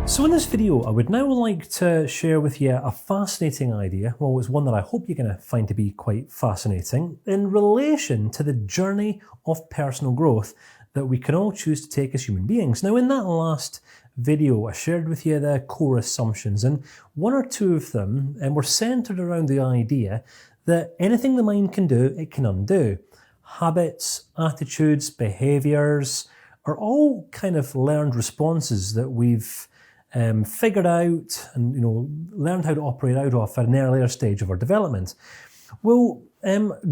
So in this video, I would now like to share with you a fascinating idea. Well, it's one that I hope you're going to find to be quite fascinating in relation to the journey of personal growth that we can all choose to take as human beings. Now, in that last video, I shared with you the core assumptions, and one or two of them were centered around the idea that anything the mind can do, it can undo. Habits, attitudes, behaviors are all kind of learned responses that we've figured out and learned how to operate out of at an earlier stage of our development. Well,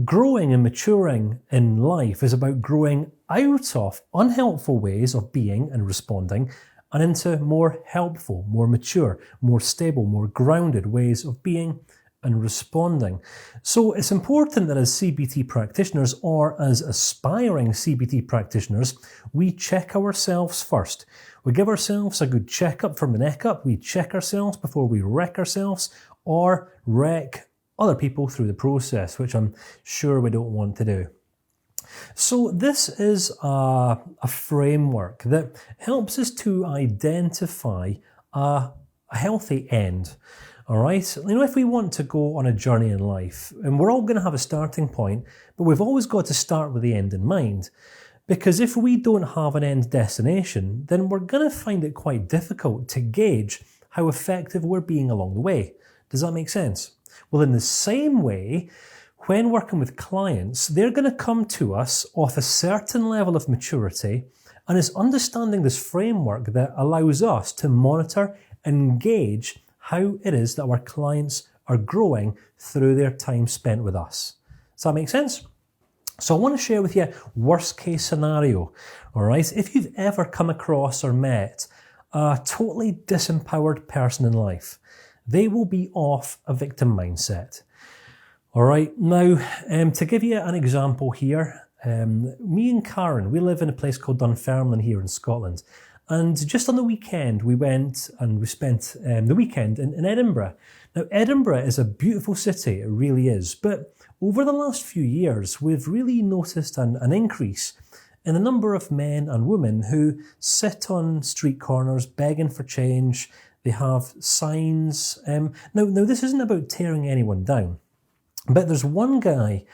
growing and maturing in life is about growing out of unhelpful ways of being and responding and into more helpful, more mature, more stable, more grounded ways of being and responding. So it's important that as CBT practitioners or as aspiring CBT practitioners, we check ourselves first. We give ourselves a good checkup from the neck up. We check ourselves before we wreck ourselves or wreck other people through the process, which I'm sure we don't want to do. So this is a framework that helps us to identify a healthy end. All right, if we want to go on a journey in life, and we're all going to have a starting point, but we've always got to start with the end in mind. Because if we don't have an end destination, then we're going to find it quite difficult to gauge how effective we're being along the way. Does that make sense? Well, in the same way, when working with clients, they're going to come to us off a certain level of maturity, and it's understanding this framework that allows us to monitor and gauge how it is that our clients are growing through their time spent with us. Does that make sense? So I want to share with you worst case scenario. All right, if you've ever come across or met a totally disempowered person in life, they will be off a victim mindset. All right, now to give you an example here, me and Karen, we live in a place called Dunfermline here in Scotland. And just on the weekend, we went and we spent the weekend in Edinburgh. Now, Edinburgh is a beautiful city, it really is. But over the last few years, we've really noticed an increase in the number of men and women who sit on street corners begging for change. They have signs. Now, this isn't about tearing anyone down. But there's one guy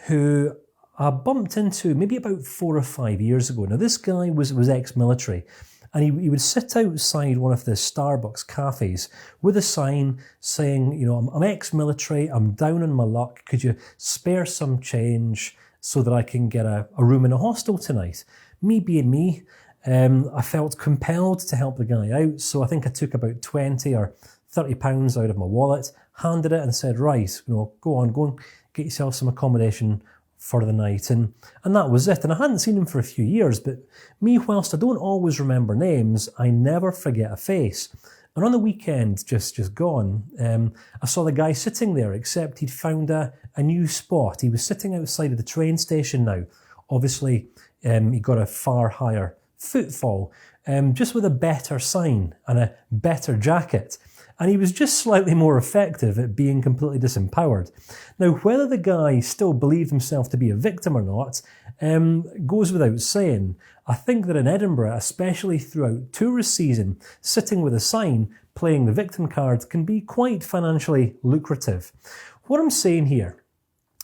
who I bumped into maybe about 4 or 5 years ago. Now, this guy was ex-military. And he would sit outside one of the Starbucks cafes with a sign saying, I'm ex-military, I'm down on my luck, could you spare some change so that I can get a room in a hostel tonight? Me being me, I felt compelled to help the guy out, so I think I took about 20 or 30 pounds out of my wallet, handed it and said, right, go and get yourself some accommodation for the night, and that was it. And I hadn't seen him for a few years, but me, whilst I don't always remember names, I never forget a face. And on the weekend, just gone, I saw the guy sitting there, except he'd found a new spot. He was sitting outside of the train station now. Obviously, he got a far higher footfall, just with a better sign and a better jacket. And he was just slightly more effective at being completely disempowered. Now, whether the guy still believed himself to be a victim or not goes without saying. I think that in Edinburgh, especially throughout tourist season, sitting with a sign playing the victim card can be quite financially lucrative. What I'm saying here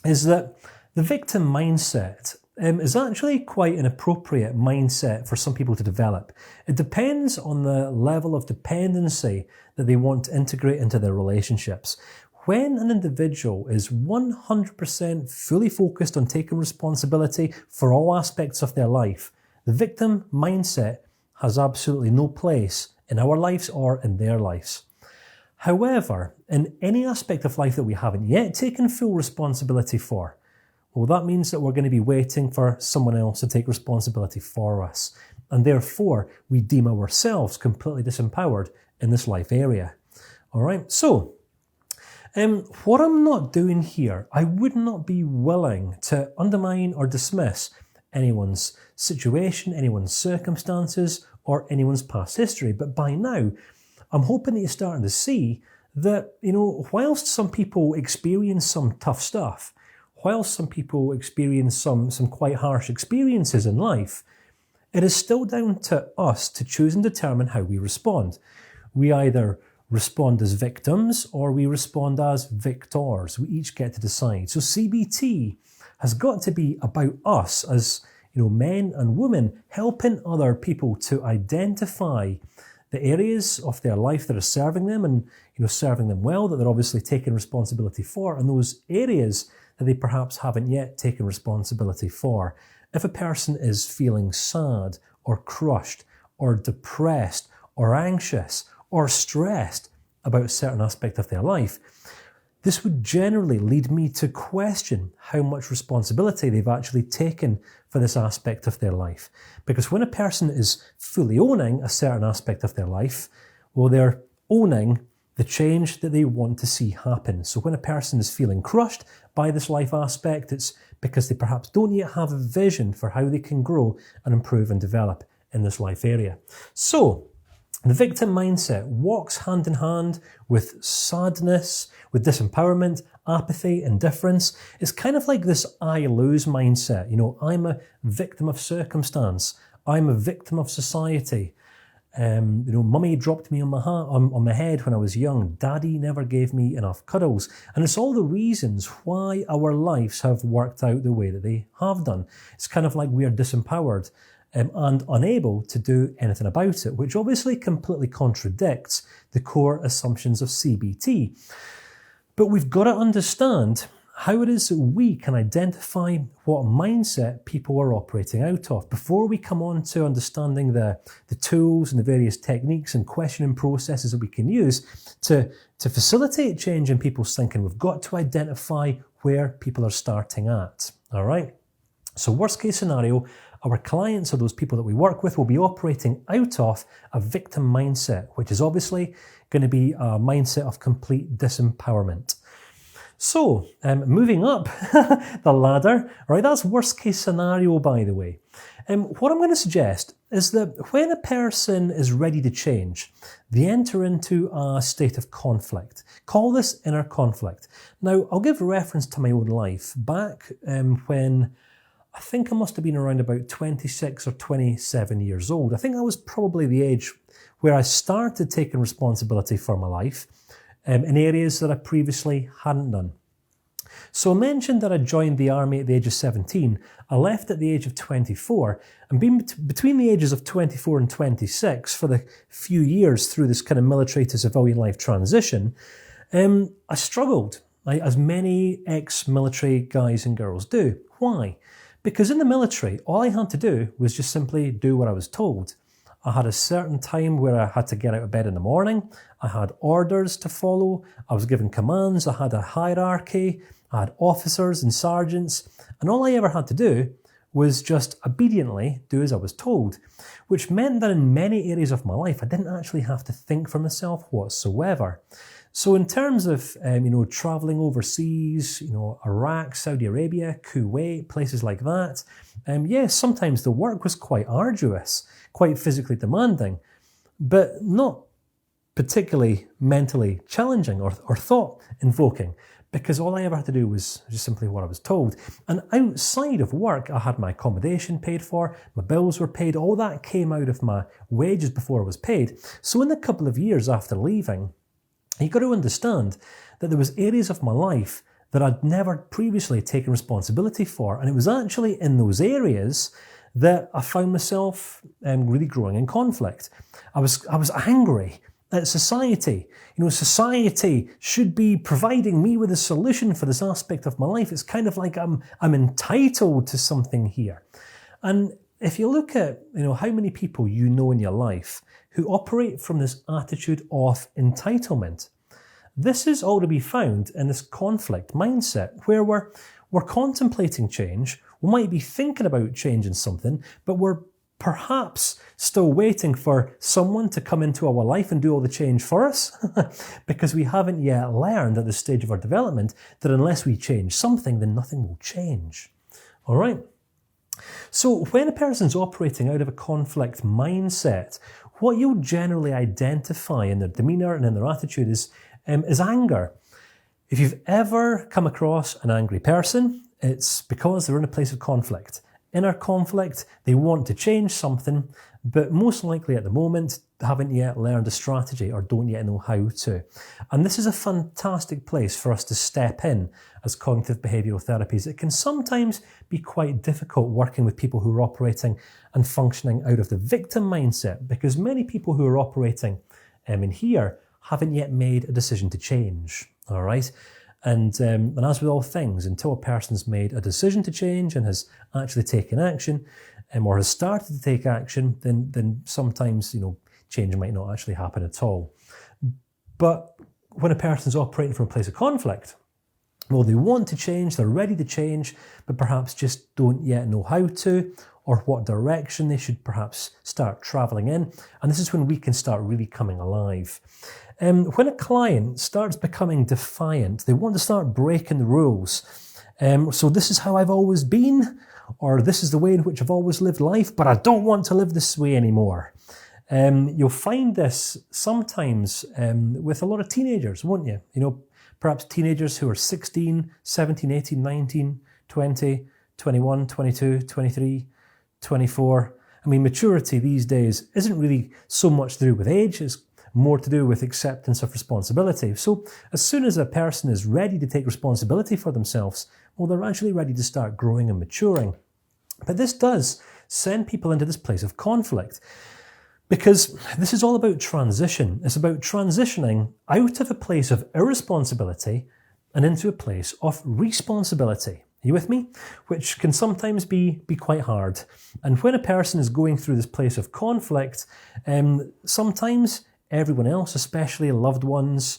is that the victim mindset is actually quite an appropriate mindset for some people to develop. It depends on the level of dependency that they want to integrate into their relationships. When an individual is 100% fully focused on taking responsibility for all aspects of their life, the victim mindset has absolutely no place in our lives or in their lives. However, in any aspect of life that we haven't yet taken full responsibility for, well, that means that we're going to be waiting for someone else to take responsibility for us. And therefore, we deem ourselves completely disempowered in this life area. All right, so what I'm not doing here, I would not be willing to undermine or dismiss anyone's situation, anyone's circumstances, or anyone's past history. But by now, I'm hoping that you're starting to see that, whilst some people experience some tough stuff, whilst some people experience some quite harsh experiences in life, it is still down to us to choose and determine how we respond. We either respond as victims or we respond as victors. We each get to decide. So CBT has got to be about us as men and women helping other people to identify the areas of their life that are serving them and serving them well, that they're obviously taking responsibility for, and those areas that they perhaps haven't yet taken responsibility for. If a person is feeling sad or crushed or depressed or anxious or stressed about a certain aspect of their life, this would generally lead me to question how much responsibility they've actually taken for this aspect of their life. Because when a person is fully owning a certain aspect of their life, well, they're owning the change that they want to see happen. So when a person is feeling crushed by this life aspect, it's because they perhaps don't yet have a vision for how they can grow and improve and develop in this life area. So the victim mindset walks hand in hand with sadness, with disempowerment, apathy, indifference. It's kind of like this I lose mindset. I'm a victim of circumstance. I'm a victim of society. Mummy dropped me on my head when I was young. Daddy never gave me enough cuddles. And it's all the reasons why our lives have worked out the way that they have done. It's kind of like we are disempowered and unable to do anything about it, which obviously completely contradicts the core assumptions of CBT. But we've got to understand how it is that we can identify what mindset people are operating out of. Before we come on to understanding the tools and the various techniques and questioning processes that we can use to facilitate change in people's thinking, we've got to identify where people are starting at. All right? So worst case scenario, our clients or those people that we work with will be operating out of a victim mindset, which is obviously going to be a mindset of complete disempowerment. So, moving up the ladder, right, that's worst case scenario, by the way. What I'm going to suggest is that when a person is ready to change, they enter into a state of conflict. Call this inner conflict. Now, I'll give reference to my own life. Back when I think I must have been around about 26 or 27 years old. I think that was probably the age where I started taking responsibility for my life in areas that I previously hadn't done. So I mentioned that I joined the army at the age of 17. I left at the age of 24, and being between the ages of 24 and 26 for the few years through this kind of military to civilian life transition, I struggled, as many ex-military guys and girls do. Why? Because in the military, all I had to do was just simply do what I was told. I had a certain time where I had to get out of bed in the morning. I had orders to follow. I was given commands. I had a hierarchy. I had officers and sergeants. And all I ever had to do was just obediently do as I was told, which meant that in many areas of my life, I didn't actually have to think for myself whatsoever. So in terms of, traveling overseas, Iraq, Saudi Arabia, Kuwait, places like that, yes, sometimes the work was quite arduous, quite physically demanding, but not particularly mentally challenging or thought-invoking, because all I ever had to do was just simply what I was told. And outside of work, I had my accommodation paid for, my bills were paid, all that came out of my wages before I was paid. So in the couple of years after leaving, you've got to understand that there was areas of my life that I'd never previously taken responsibility for. And it was actually in those areas that I found myself really growing in conflict. I was angry at society. Society should be providing me with a solution for this aspect of my life. It's kind of like I'm entitled to something here. And if you look at how many people you know in your life who operate from this attitude of entitlement, this is all to be found in this conflict mindset where we're contemplating change. We might be thinking about changing something, but we're perhaps still waiting for someone to come into our life and do all the change for us because we haven't yet learned at this stage of our development that unless we change something, then nothing will change. All right? So when a person's operating out of a conflict mindset, what you'll generally identify in their demeanour and in their attitude is anger. If you've ever come across an angry person, it's because they're in a place of conflict. inner conflict, they want to change something, but most likely at the moment haven't yet learned a strategy or don't yet know how to. And this is a fantastic place for us to step in as cognitive behavioural therapies. It can sometimes be quite difficult working with people who are operating and functioning out of the victim mindset, because many people who are operating in here haven't yet made a decision to change, all right? And as with all things, until a person's made a decision to change and has actually taken action, or has started to take action, then sometimes, change might not actually happen at all. But when a person's operating from a place of conflict, well, they want to change, they're ready to change, but perhaps just don't yet know how to, or what direction they should perhaps start travelling in. And this is when we can start really coming alive. When a client starts becoming defiant, they want to start breaking the rules. So this is how I've always been, or this is the way in which I've always lived life, but I don't want to live this way anymore. You'll find this sometimes with a lot of teenagers, won't you? Perhaps teenagers who are 16, 17, 18, 19, 20, 21, 22, 23, 24. Maturity these days isn't really so much to do with age, it's more to do with acceptance of responsibility. So as soon as a person is ready to take responsibility for themselves, well, they're actually ready to start growing and maturing. But this does send people into this place of conflict, because this is all about transition. It's about transitioning out of a place of irresponsibility and into a place of responsibility. Are you with me? Which can sometimes be quite hard. And when a person is going through this place of conflict, sometimes everyone else, especially loved ones,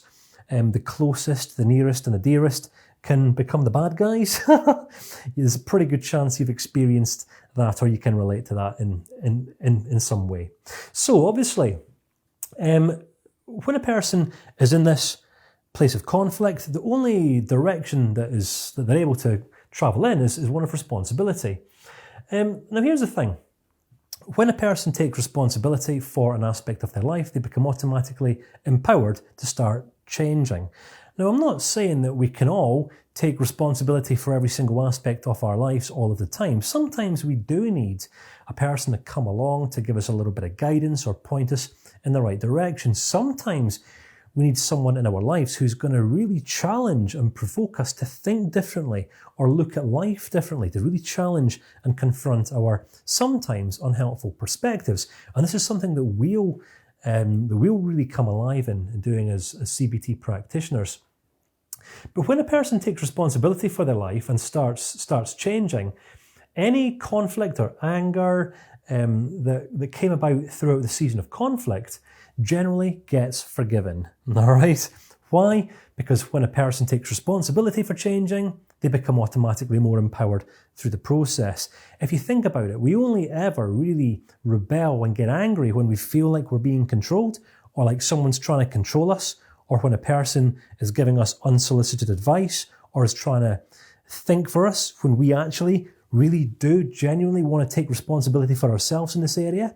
the closest, the nearest and the dearest, can become the bad guys. There's a pretty good chance you've experienced that, or you can relate to that in some way. So obviously, when a person is in this place of conflict, the only direction that they're able to travel in is one of responsibility. Now here's the thing. When a person takes responsibility for an aspect of their life, they become automatically empowered to start changing. Now, I'm not saying that we can all take responsibility for every single aspect of our lives all of the time. Sometimes we do need a person to come along to give us a little bit of guidance or point us in the right direction. Sometimes we need someone in our lives who's going to really challenge and provoke us to think differently or look at life differently, to really challenge and confront our sometimes unhelpful perspectives. And this is something that we'll really come alive in doing as CBT practitioners. But when a person takes responsibility for their life and starts changing, any conflict or anger that came about throughout the season of conflict generally gets forgiven. All right? Why? Because when a person takes responsibility for changing, they become automatically more empowered through the process. If you think about it, we only ever really rebel and get angry when we feel like we're being controlled, or like someone's trying to control us, or when a person is giving us unsolicited advice, or is trying to think for us, when we actually really do genuinely want to take responsibility for ourselves in this area.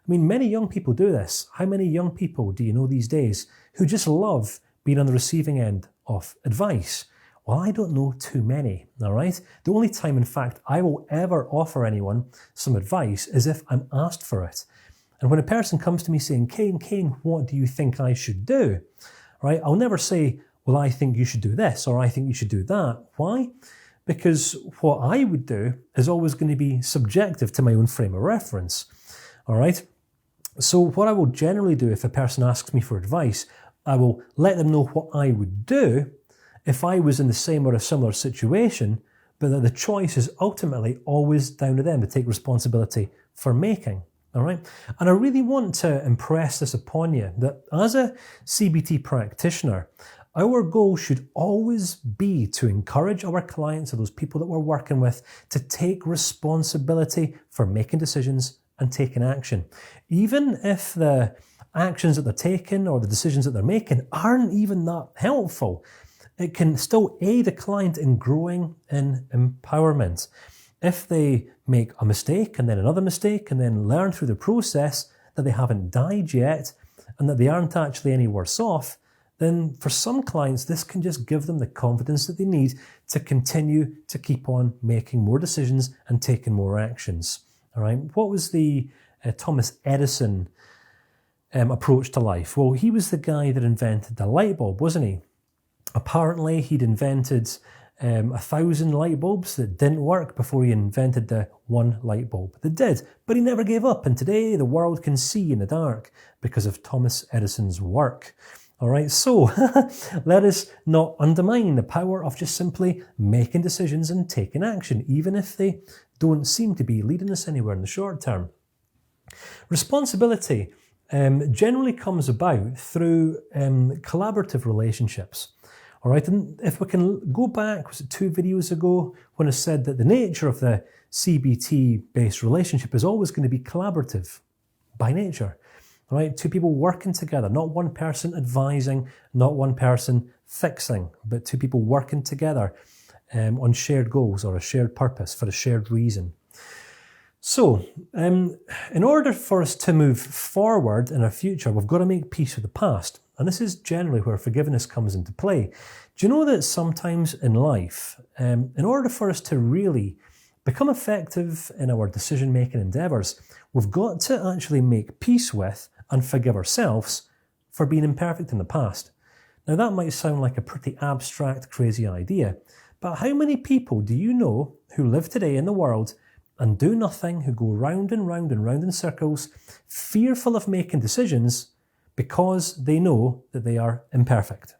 Many young people do this. How many young people do you know these days who just love being on the receiving end of advice? Well, I don't know too many, all right? The only time, in fact, I will ever offer anyone some advice is if I'm asked for it. And when a person comes to me saying, Kane, what do you think I should do? Right? I'll never say, well, I think you should do this, or I think you should do that. Why? Because what I would do is always going to be subjective to my own frame of reference, all right? So what I will generally do if a person asks me for advice, I will let them know what I would do if I was in the same or a similar situation, but that the choice is ultimately always down to them to take responsibility for making. All right? And I really want to impress this upon you, that as a CBT practitioner, our goal should always be to encourage our clients, or those people that we're working with, to take responsibility for making decisions and taking action. Even if the actions that they're taking or the decisions that they're making aren't even that helpful, it can still aid a client in growing in empowerment. If they make a mistake and then another mistake and then learn through the process that they haven't died yet and that they aren't actually any worse off, then for some clients, this can just give them the confidence that they need to continue to keep on making more decisions and taking more actions. All right. What was the Thomas Edison approach to life? Well, he was the guy that invented the light bulb, wasn't he? Apparently, he'd invented 1,000 light bulbs that didn't work before he invented the one light bulb that did. But he never gave up, and today the world can see in the dark because of Thomas Edison's work. All right, so let us not undermine the power of just simply making decisions and taking action, even if they don't seem to be leading us anywhere in the short term. Responsibility generally comes about through collaborative relationships. All right, and if we can go back, was it 2 videos ago, when I said that the nature of the CBT-based relationship is always going to be collaborative by nature. All right, 2 people working together, not one person advising, not one person fixing, but 2 people working together on shared goals or a shared purpose for a shared reason. So, in order for us to move forward in our future, we've got to make peace with the past. And this is generally where forgiveness comes into play. Do you know that sometimes in life, in order for us to really become effective in our decision-making endeavours, we've got to actually make peace with and forgive ourselves for being imperfect in the past. Now that might sound like a pretty abstract, crazy idea, but how many people do you know who live today in the world and do nothing, who go round and round and round in circles, fearful of making decisions because they know that they are imperfect?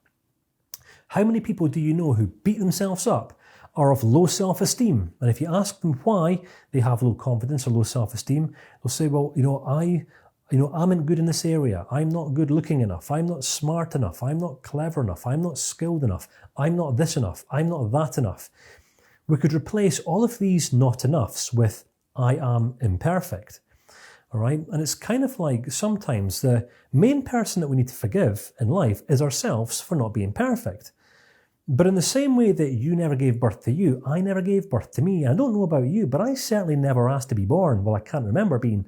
How many people do you know who beat themselves up, are of low self-esteem? And if you ask them why they have low confidence or low self-esteem, they'll say, well, I'm not good in this area. I'm not good looking enough. I'm not smart enough. I'm not clever enough. I'm not skilled enough. I'm not this enough. I'm not that enough. We could replace all of these not enoughs with I am imperfect. All right. And it's kind of like sometimes the main person that we need to forgive in life is ourselves for not being perfect. But in the same way that you never gave birth to you, I never gave birth to me. I don't know about you, but I certainly never asked to be born. Well, I can't remember being,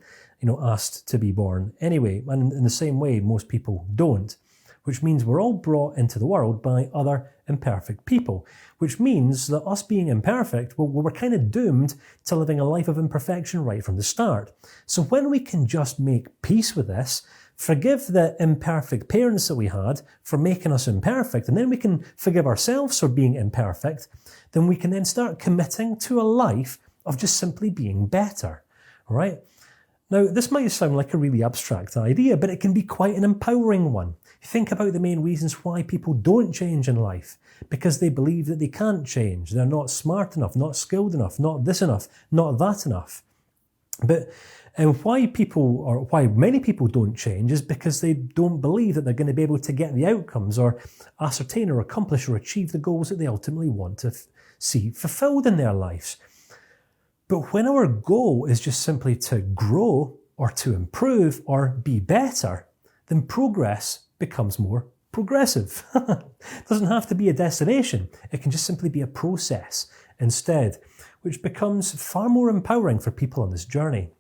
asked to be born anyway. And in the same way, most people don't, which means we're all brought into the world by other imperfect people, which means that us being imperfect, well, we're kind of doomed to living a life of imperfection right from the start. So when we can just make peace with this, forgive the imperfect parents that we had for making us imperfect, and then we can forgive ourselves for being imperfect, then we can then start committing to a life of just simply being better. All right? Now, this might sound like a really abstract idea, but it can be quite an empowering one. Think about the main reasons why people don't change in life. Because they believe that they can't change. They're not smart enough, not skilled enough, not this enough, not that enough. But why many people don't change is because they don't believe that they're going to be able to get the outcomes or ascertain or accomplish or achieve the goals that they ultimately want to see fulfilled in their lives. But when our goal is just simply to grow or to improve or be better, then progress becomes more progressive. It doesn't have to be a destination. It can just simply be a process instead, which becomes far more empowering for people on this journey.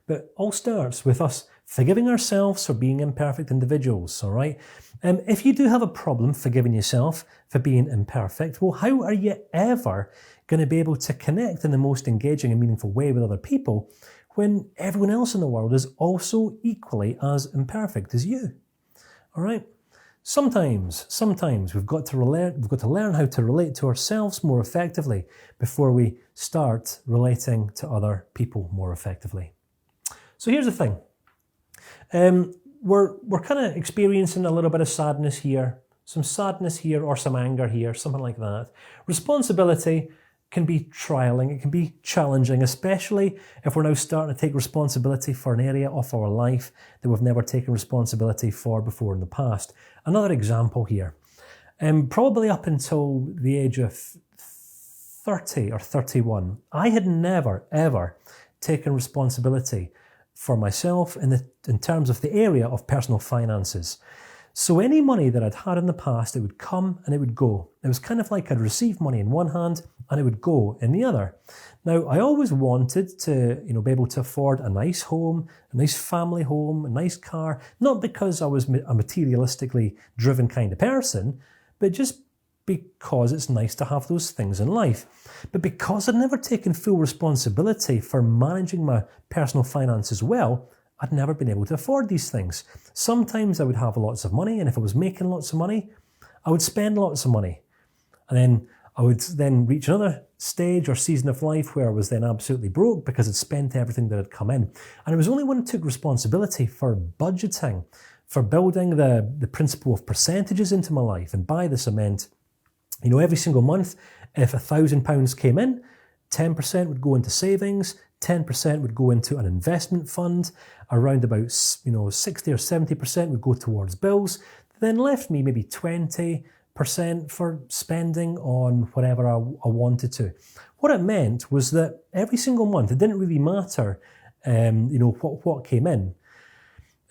But all starts with us forgiving ourselves for being imperfect individuals, all right? If you do have a problem forgiving yourself for being imperfect, well, how are you ever going to be able to connect in the most engaging and meaningful way with other people when everyone else in the world is also equally as imperfect as you? All right? Sometimes we've got to learn how to relate to ourselves more effectively before we start relating to other people more effectively. So here's the thing. We're kind of experiencing a little bit of sadness here, some sadness here or some anger here, something like that. Responsibility can be trialing, it can be challenging, especially if we're now starting to take responsibility for an area of our life that we've never taken responsibility for before in the past. Another example here, probably up until the age of 30 or 31, I had never, ever taken responsibility for myself in terms of the area of personal finances. So any money that I'd had in the past, it would come and it would go. It was kind of like I'd receive money in one hand and it would go in the other. Now, I always wanted to, be able to afford a nice home, a nice family home, a nice car, not because I was a materialistically driven kind of person, but just because it's nice to have those things in life. But because I'd never taken full responsibility for managing my personal finances well, I'd never been able to afford these things. Sometimes I would have lots of money, and if I was making lots of money, I would spend lots of money. And then I would then reach another stage or season of life where I was then absolutely broke because I'd spent everything that had come in. And it was only when I took responsibility for budgeting, for building the principle of percentages into my life. And by this I meant, every single month, if £1,000 came in, 10% would go into savings, 10% would go into an investment fund, around about 60 or 70% would go towards bills, then left me maybe 20% for spending on whatever I wanted to. What it meant was that every single month, it didn't really matter, what came in.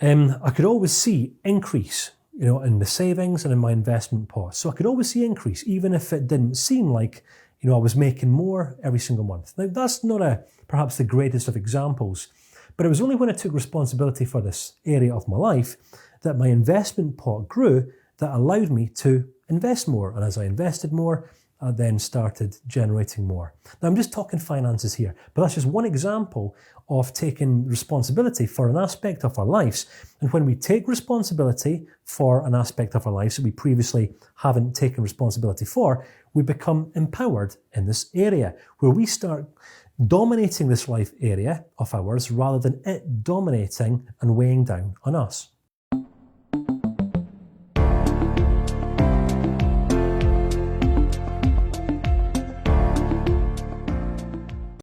I could always see increase, in the savings and in my investment pot. So I could always see increase, even if it didn't seem like, I was making more every single month. Now, that's not perhaps the greatest of examples, but it was only when I took responsibility for this area of my life that my investment pot grew, that allowed me to invest more. And as I invested more, I then started generating more. Now, I'm just talking finances here, but that's just one example of taking responsibility for an aspect of our lives. And when we take responsibility for an aspect of our lives that we previously haven't taken responsibility for, we become empowered in this area, where we start dominating this life area of ours rather than it dominating and weighing down on us.